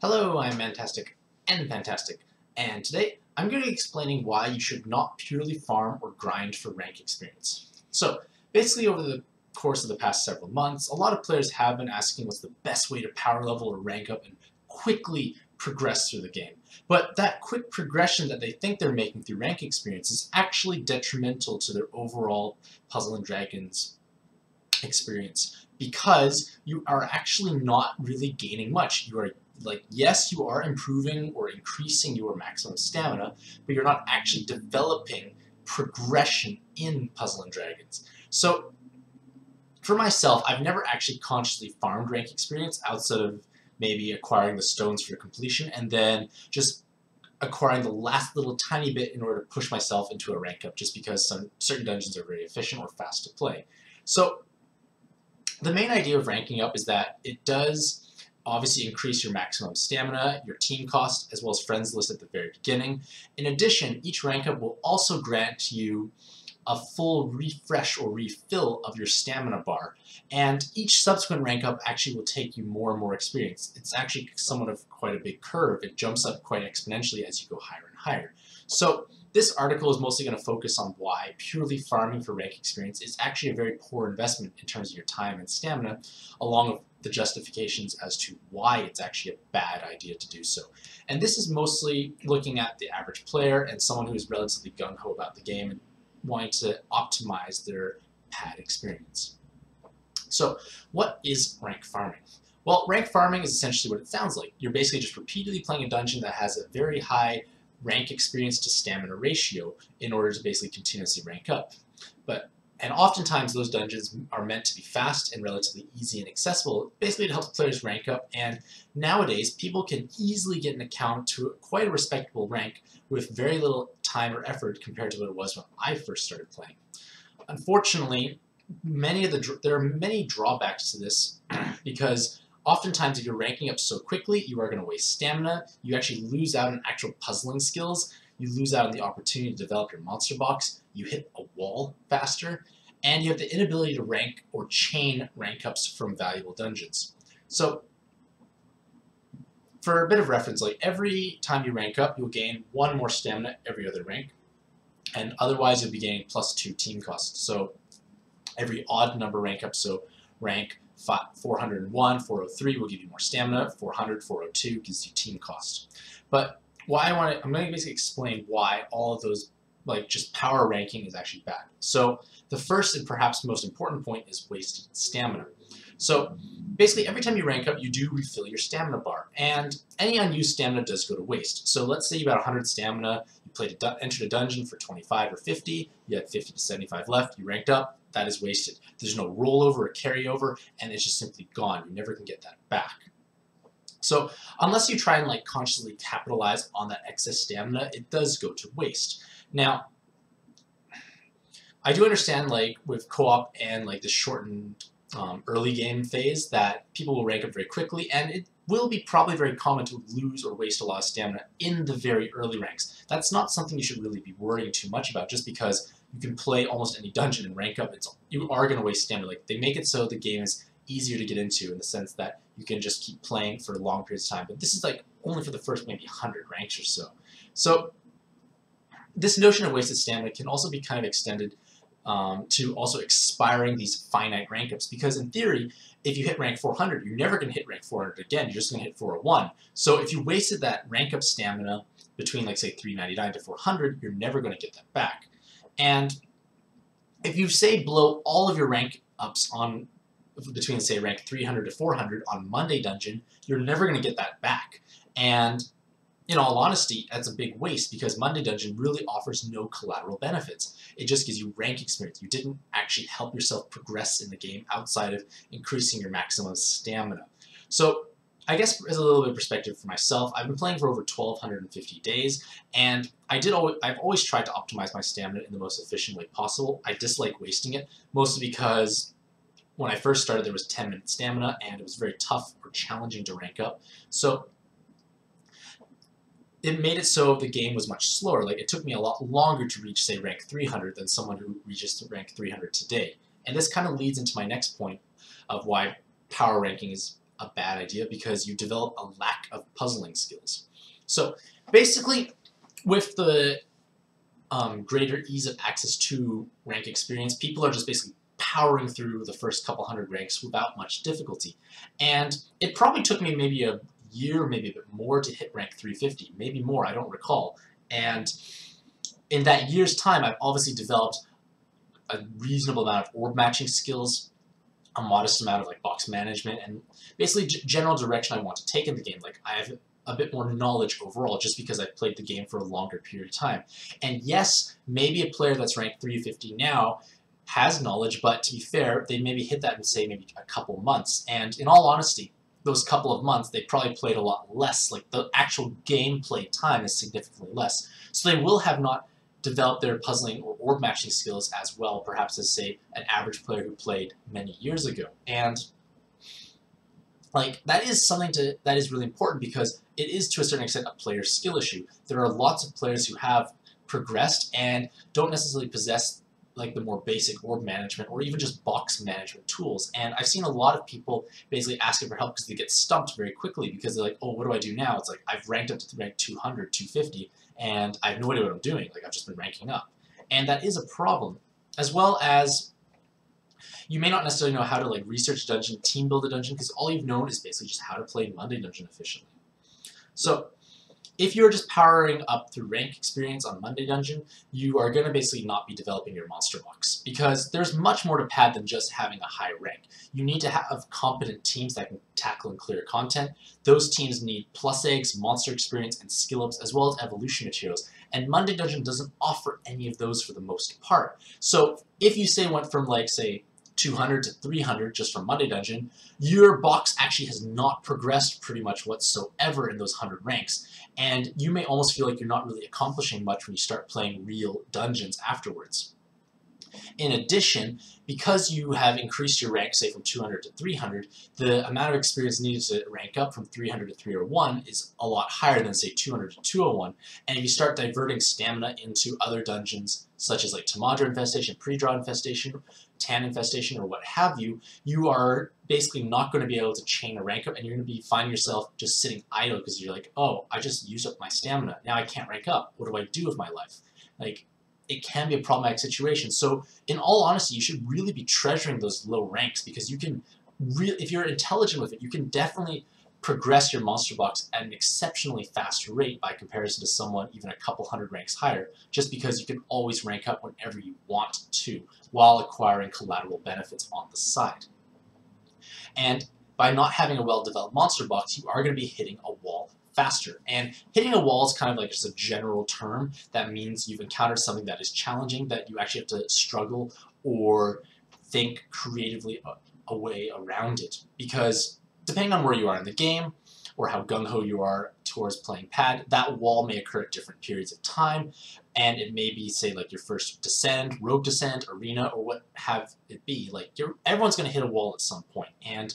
Hello, I'm Mantastic and Fantastic, and today I'm going to be explaining why you should not purely farm or grind for rank experience. So, basically over the course of the past several months, a lot of players have been asking what's the best way to power level or rank up and quickly progress through the game. But that quick progression that they think they're making through rank experience is actually detrimental to their overall Puzzle and Dragons experience because you are actually not really gaining much. You are yes, you are improving or increasing your maximum stamina, but you're not actually developing progression in Puzzle and Dragons. So for myself, I've never actually consciously farmed rank experience outside of maybe acquiring the stones for completion and then just acquiring the last little tiny bit in order to push myself into a rank up just because some certain dungeons are very efficient or fast to play. So the main idea of ranking up is that it does obviously increase your maximum stamina, your team cost, as well as friends list at the very beginning. In addition, each rank up will also grant you a full refresh or refill of your stamina bar, and each subsequent rank up actually will take you more and more experience. It's actually somewhat of quite a big curve. It jumps up quite exponentially as you go higher and higher. So this article is mostly going to focus on why purely farming for rank experience is actually a very poor investment in terms of your time and stamina, along with the justifications as to why it's actually a bad idea to do so. And this is mostly looking at the average player and someone who is relatively gung-ho about the game and wanting to optimize their pad experience. So what is rank farming? Well, rank farming is essentially what it sounds like. You're basically just repeatedly playing a dungeon that has a very high rank experience to stamina ratio in order to basically continuously rank up. And oftentimes those dungeons are meant to be fast and relatively easy and accessible, basically to help players rank up, and nowadays people can easily get an account to quite a respectable rank with very little time or effort compared to what it was when I first started playing. Unfortunately, there are many drawbacks to this because oftentimes if you're ranking up so quickly, you are going to waste stamina, you actually lose out on actual puzzling skills, you lose out on the opportunity to develop your monster box, you hit a wall faster, and you have the inability to rank or chain rank ups from valuable dungeons. So for a bit of reference, like every time you rank up, you'll gain 1 more stamina every other rank, and otherwise you'll be gaining +2 team cost. So every odd number rank up, so rank 401, 403 will give you more stamina, 400, 402 gives you team cost. But I'm going to basically explain why all of those, like just power ranking, is actually bad. So the first and perhaps most important point is wasted stamina. So basically every time you rank up, you do refill your stamina bar, and any unused stamina does go to waste. So let's say you had 100 stamina, you entered a dungeon for 25 or 50, you had 50 to 75 left, you ranked up, that is wasted. There's no rollover or carryover, and it's just simply gone. You never can get that back. So unless you try and consciously capitalize on that excess stamina, it does go to waste. Now, I do understand with co-op and the shortened early game phase that people will rank up very quickly, and it will be probably very common to lose or waste a lot of stamina in the very early ranks. That's not something you should really be worrying too much about, just because you can play almost any dungeon and rank up. You are going to waste stamina. They make it so the game is easier to get into in the sense that you can just keep playing for long periods of time. But this is only for the first maybe 100 ranks or so. So this notion of wasted stamina can also be kind of extended to also expiring these finite rank ups, because in theory, if you hit rank 400, you're never going to hit rank 400 again. You're just going to hit 401. So if you wasted that rank up stamina between say 399 to 400, you're never going to get that back. And if you say blow all of your rank ups on between say rank 300 to 400 on Monday dungeon, you're never going to get that back. And in all honesty, that's a big waste because Monday dungeon really offers no collateral benefits. It just gives you rank experience. You didn't actually help yourself progress in the game outside of increasing your maximum stamina. So I guess as a little bit of perspective for myself, I've been playing for over 1,250 days, and I've always tried to optimize my stamina in the most efficient way possible. I dislike wasting it, mostly because when I first started there was 10-minute stamina, and it was very tough or challenging to rank up. So it made it so the game was much slower. It took me a lot longer to reach, say, rank 300 than someone who reaches rank 300 today. And this kind of leads into my next point of why power ranking is a bad idea because you develop a lack of puzzling skills. So basically, with the greater ease of access to rank experience, people are just basically powering through the first couple hundred ranks without much difficulty. And it probably took me maybe a year, maybe a bit more to hit rank 350, maybe more, I don't recall. And in that year's time, I've obviously developed a reasonable amount of orb matching skills, a modest amount of like box management, and basically general direction I want to take in the game. Like I have a bit more knowledge overall just because I've played the game for a longer period of time. And yes, maybe a player that's ranked 350 now has knowledge, but to be fair, they maybe hit that in say maybe a couple months. And in all honesty, those couple of months, they probably played a lot less. Like the actual gameplay time is significantly less. So they will have not developed their puzzling or orb matching skills as well, perhaps as say an average player who played many years ago. And like that is something that is really important because it is to a certain extent a player skill issue. There are lots of players who have progressed and don't necessarily possess like the more basic orb management or even just box management tools. And I've seen a lot of people basically asking for help because they get stumped very quickly because they're like, oh, what do I do now? It's like, I've ranked up to rank 200, 250, and I have no idea what I'm doing. Like, I've just been ranking up. And that is a problem. As well as you may not necessarily know how to like research a dungeon, team build a dungeon, because all you've known is basically just how to play Monday Dungeon efficiently. So if you're just powering up through rank experience on Monday Dungeon, you are going to basically not be developing your monster box because there's much more to pad than just having a high rank. You need to have competent teams that can tackle and clear content. Those teams need plus eggs, monster experience, and skill ups, as well as evolution materials. And Monday Dungeon doesn't offer any of those for the most part. So if you say went from like say 200 to 300 just from Monday Dungeon, your box actually has not progressed pretty much whatsoever in those 100 ranks. And you may almost feel like you're not really accomplishing much when you start playing real dungeons afterwards. In addition, because you have increased your rank, say from 200 to 300, the amount of experience needed to rank up from 300 to 301 is a lot higher than, say, 200 to 201. And if you start diverting stamina into other dungeons, such as like Tamadra Infestation, Pre-Draw Infestation, Tan Infestation, or what have you, you are basically not going to be able to chain a rank up, and you're going to be finding yourself just sitting idle because you're like, oh, I just used up my stamina. Now I can't rank up. What do I do with my life? Like, it can be a problematic situation. So in all honesty, you should really be treasuring those low ranks because you can if you're intelligent with it, you can definitely progress your monster box at an exceptionally fast rate by comparison to someone even a couple hundred ranks higher, just because you can always rank up whenever you want to while acquiring collateral benefits on the side. And by not having a well-developed monster box, you are going to be hitting a wall faster. And hitting a wall is kind of like just a general term that means you've encountered something that is challenging, that you actually have to struggle or think creatively a way around it. Because depending on where you are in the game or how gung-ho you are towards playing pad, that wall may occur at different periods of time, and it may be, say, like your first descent, rogue descent, arena, or what have it be. Like, everyone's going to hit a wall at some point, and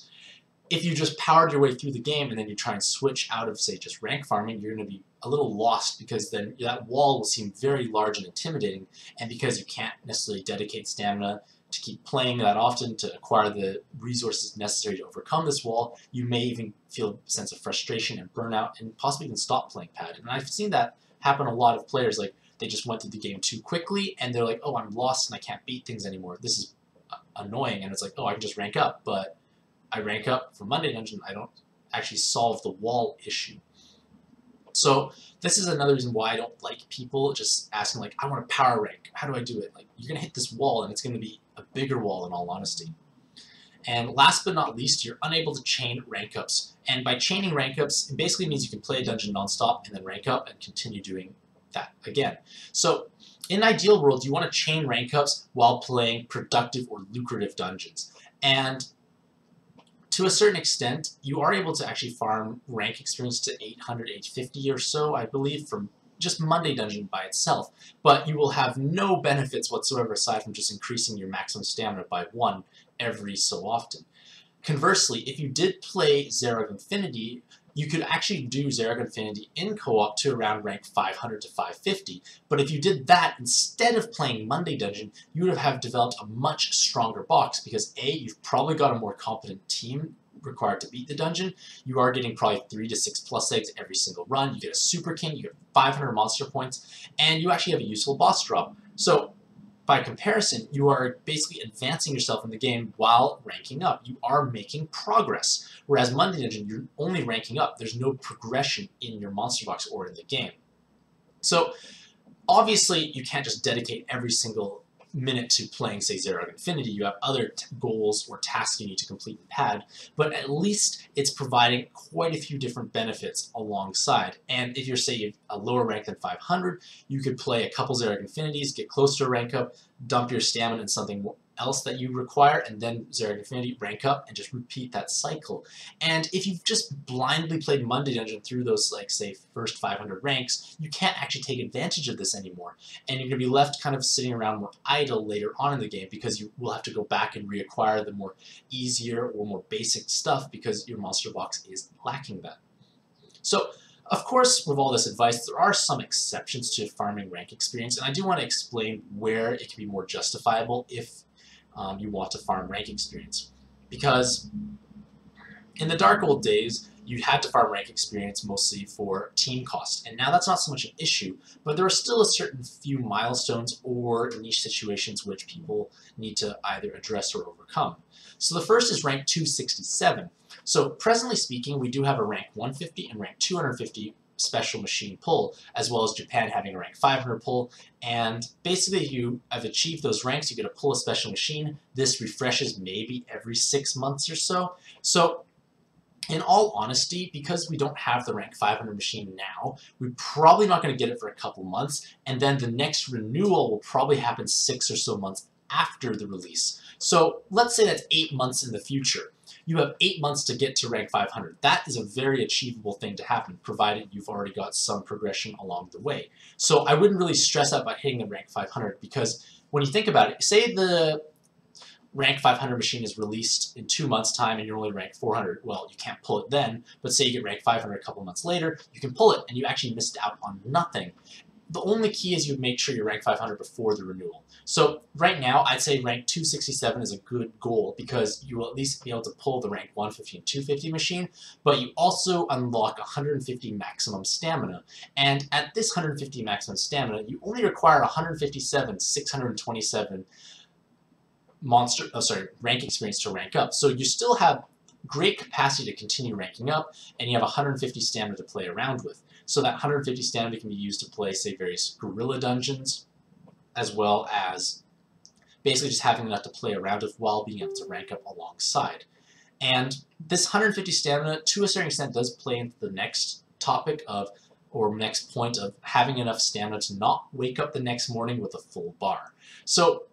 if you just powered your way through the game and then you try and switch out of, say, just rank farming, you're going to be a little lost because then that wall will seem very large and intimidating, and because you can't necessarily dedicate stamina to keep playing that often to acquire the resources necessary to overcome this wall, you may even feel a sense of frustration and burnout and possibly even stop playing pad. And I've seen that happen a lot of players. Like, they just went through the game too quickly and they're like, oh, I'm lost and I can't beat things anymore. This is annoying. And it's like, oh, I can just rank up, but I rank up for Monday Dungeon, I don't actually solve the wall issue. So this is another reason why I don't like people just asking, like, I want to power rank. How do I do it? Like, you're going to hit this wall and it's going to be a bigger wall in all honesty. And last but not least, you're unable to chain rank ups. And by chaining rank ups, it basically means you can play a dungeon nonstop and then rank up and continue doing that again. So in an ideal world, you want to chain rank ups while playing productive or lucrative dungeons. And to a certain extent, you are able to actually farm rank experience to 800, 850 or so, I believe, from just Monday Dungeon by itself. But you will have no benefits whatsoever aside from just increasing your maximum stamina by 1 every so often. Conversely, if you did play Xerath Infinity, you could actually do Xerath Infinity in co-op to around rank 500 to 550. But if you did that instead of playing Monday Dungeon, you would have developed a much stronger box because A, you've probably got a more competent team required to beat the dungeon, you are getting probably 3 to 6 plus eggs every single run. You get a Super King, you get 500 monster points, and you actually have a useful boss drop. So by comparison, you are basically advancing yourself in the game while ranking up. You are making progress. Whereas Monday Dungeon, you're only ranking up. There's no progression in your monster box or in the game. So obviously, you can't just dedicate every single minute to playing, say, Zero Dark Infinity. You have other goals or tasks you need to complete in Pad, but at least it's providing quite a few different benefits alongside. And if you're, say, a lower rank than 500, you could play a couple Zero Dark Infinities, get close to a rank up, dump your stamina in something else that you require, and then Zero Dark Infinity, rank up, and just repeat that cycle. And if you've just blindly played Monday Dungeon through those, like, say, first 500 ranks, you can't actually take advantage of this anymore. And you're going to be left kind of sitting around more idle later on in the game because you will have to go back and reacquire the more easier or more basic stuff because your monster box is lacking that. So, of course, with all this advice, there are some exceptions to farming rank experience, and I do want to explain where it can be more justifiable if you want to farm rank experience. Because in the dark old days, you had to farm rank experience mostly for team cost, and now that's not so much an issue, but there are still a certain few milestones or niche situations which people need to either address or overcome. So the first is rank 267. So presently speaking, we do have a rank 150 and rank 250 special machine pull, as well as Japan having a rank 500 pull, and basically you have achieved those ranks, you get to pull a special machine. This refreshes maybe every 6 months or so. So in all honesty, because we don't have the rank 500 machine now, we're probably not going to get it for a couple months, and then the next renewal will probably happen 6 or so months after the release. So let's say that's 8 months in the future. You have 8 months to get to rank 500. That is a very achievable thing to happen, provided you've already got some progression along the way. So I wouldn't really stress out about hitting the rank 500, because when you think about it, say the rank 500 machine is released in 2 months' time and you're only rank 400. Well, you can't pull it then, but say you get rank 500 a couple months later, you can pull it, and you actually missed out on nothing. The only key is you make sure you're rank 500 before the renewal. So right now, I'd say rank 267 is a good goal because you will at least be able to pull the rank 150 and 250 machine, but you also unlock 150 maximum stamina. And at this 150 maximum stamina, you only require 157, 627 rank experience to rank up. So you still have great capacity to continue ranking up, and you have 150 stamina to play around with. So that 150 stamina can be used to play, say, various guerrilla dungeons, as well as basically just having enough to play around with while being able to rank up alongside. And this 150 stamina, to a certain extent, does play into the next topic of, or next point of, having enough stamina to not wake up the next morning with a full bar. So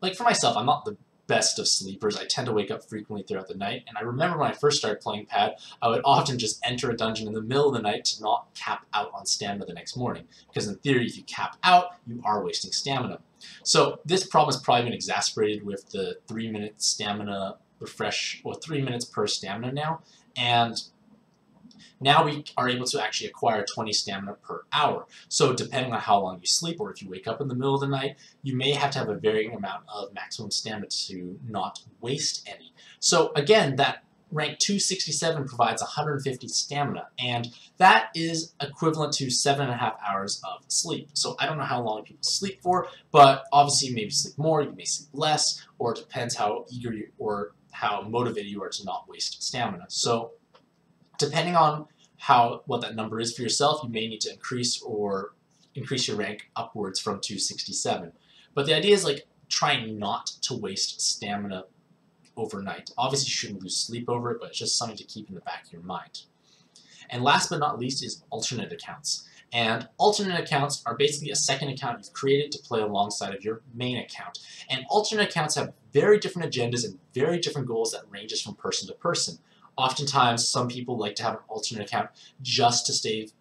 like for myself, I'm not the best of sleepers. I tend to wake up frequently throughout the night, and I remember when I first started playing Pad, I would often just enter a dungeon in the middle of the night to not cap out on stamina the next morning, because in theory, if you cap out, you are wasting stamina. So this problem has probably been exacerbated with the 3-minute stamina refresh, or 3 minutes per stamina now, and now we are able to actually acquire 20 stamina per hour. So depending on how long you sleep, or if you wake up in the middle of the night, you may have to have a varying amount of maximum stamina to not waste any. So again, that rank 267 provides 150 stamina, and that is equivalent to 7.5 hours of sleep. So I don't know how long people sleep for, but obviously you may sleep more, you may sleep less, or it depends how eager you, or how motivated you are to not waste stamina. So depending on what that number is for yourself, you may need to increase your rank upwards from 267. But the idea is, like, trying not to waste stamina overnight. Obviously, you shouldn't lose sleep over it, but it's just something to keep in the back of your mind. And last but not least is alternate accounts. And alternate accounts are basically a second account you've created to play alongside of your main account. And alternate accounts have very different agendas and very different goals that ranges from person to person. Oftentimes, some people like to have an alternate account just to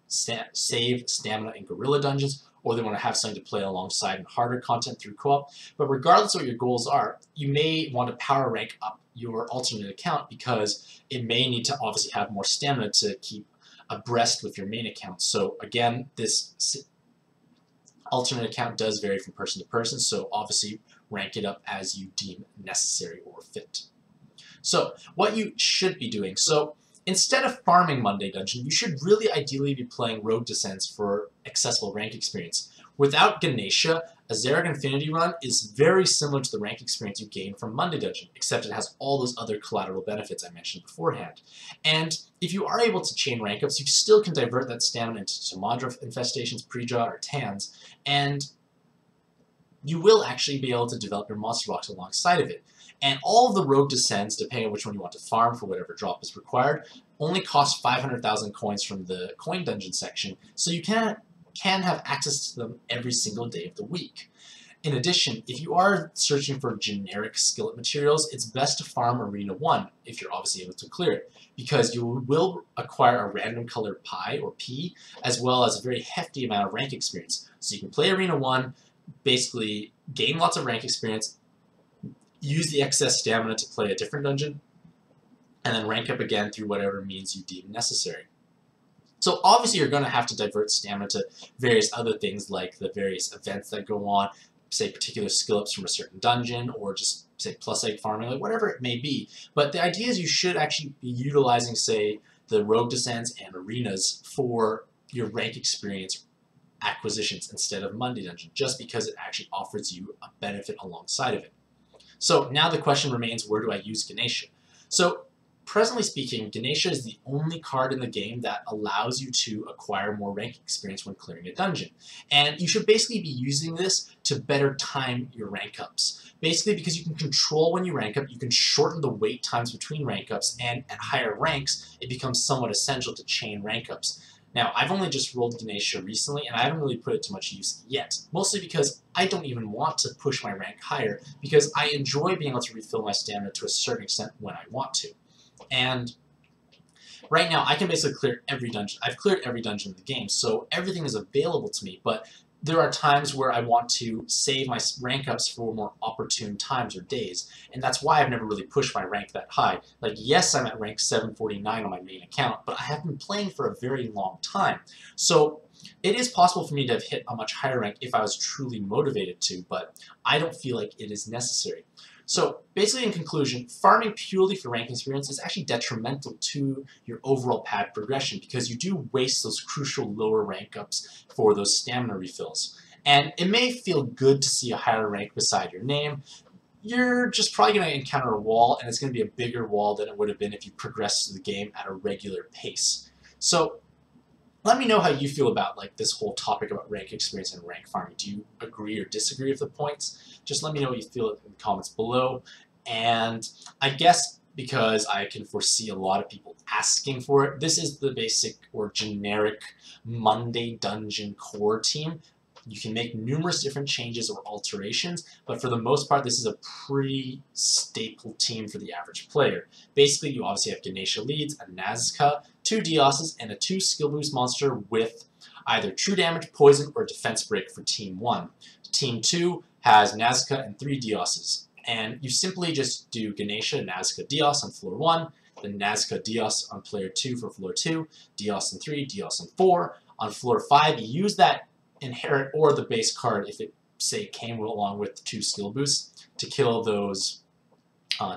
save stamina in guerrilla dungeons, or they want to have something to play alongside in harder content through co-op. But regardless of what your goals are, you may want to power rank up your alternate account because it may need to obviously have more stamina to keep abreast with your main account. So again, this alternate account does vary from person to person, so obviously rank it up as you deem necessary or fit. So what you should be doing, so instead of farming Monday Dungeon, you should really ideally be playing Rogue Descents for accessible rank experience. Without Ganesha, a Zarek Infinity run is very similar to the rank experience you gain from Monday Dungeon, except it has all those other collateral benefits I mentioned beforehand. And if you are able to chain rank ups, you still can divert that stamina into Tamadra infestations, pre-draw, or Tans, and you will actually be able to develop your monster box alongside of it. And all of the Rogue Descents, depending on which one you want to farm for whatever drop is required, only cost 500,000 coins from the coin dungeon section, so you can have access to them every single day of the week. In addition, if you are searching for generic skillet materials, it's best to farm Arena 1 if you're obviously able to clear it, because you will acquire a random colored pie, or P, as well as a very hefty amount of rank experience. So you can play Arena 1, basically gain lots of rank experience, use the excess stamina to play a different dungeon, and then rank up again through whatever means you deem necessary. So obviously you're going to have to divert stamina to various other things like the various events that go on, say particular skill ups from a certain dungeon, or just say plus egg farming, like whatever it may be. But the idea is you should actually be utilizing, say, the Rogue Descents and Arenas for your rank experience acquisitions instead of Monday Dungeon, just because it actually offers you a benefit alongside of it. So now the question remains, where do I use Ganesha? So presently speaking, Ganesha is the only card in the game that allows you to acquire more rank experience when clearing a dungeon. And you should basically be using this to better time your rank ups. Basically because you can control when you rank up, you can shorten the wait times between rank ups, and at higher ranks, it becomes somewhat essential to chain rank ups. Now, I've only just rolled Ganesha recently, and I haven't really put it to much use yet, mostly because I don't even want to push my rank higher, because I enjoy being able to refill my stamina to a certain extent when I want to. And right now, I can basically clear every dungeon. I've cleared every dungeon in the game, so everything is available to me, but there are times where I want to save my rank ups for more opportune times or days, and that's why I've never really pushed my rank that high. Like, yes, I'm at rank 749 on my main account, but I have been playing for a very long time. So it is possible for me to have hit a much higher rank if I was truly motivated to, but I don't feel like it is necessary. So basically, in conclusion, farming purely for rank experience is actually detrimental to your overall pad progression, because you do waste those crucial lower rank ups for those stamina refills. And it may feel good to see a higher rank beside your name. You're just probably going to encounter a wall, and it's going to be a bigger wall than it would have been if you progressed through the game at a regular pace. So let me know how you feel about this whole topic about rank experience and rank farming. Do you agree or disagree with the points? Just let me know what you feel in the comments below. And I guess because I can foresee a lot of people asking for it, this is the basic or generic Monday Dungeon core team. You can make numerous different changes or alterations, but for the most part, this is a pretty staple team for the average player. Basically, you obviously have Ganesha leads, a Nazca, 2 Dioses, and a 2 skill boost monster with either true damage, poison, or defense break for Team 1. Team 2 has Nazca and 3 Dioses, and you simply just do Ganesha, Nazca, Dios on floor 1, then Nazca, Dios on player 2 for floor 2, Dios on 3, Dios on 4. On floor 5, you use that inherit or the base card if it, say, came along with 2 skill boosts to kill those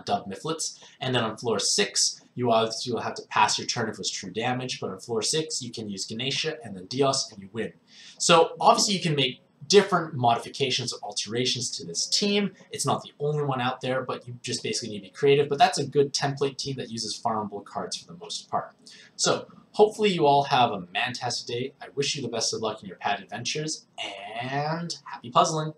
dub Miflets. And then on floor 6, you obviously will have to pass your turn if it was true damage, but on floor 6, you can use Ganesha and then Dios and you win. So obviously you can make different modifications or alterations to this team. It's not the only one out there, but you just basically need to be creative. But that's a good template team that uses farmable cards for the most part. So hopefully you all have a Mantastic day. I wish you the best of luck in your pad adventures, and happy puzzling!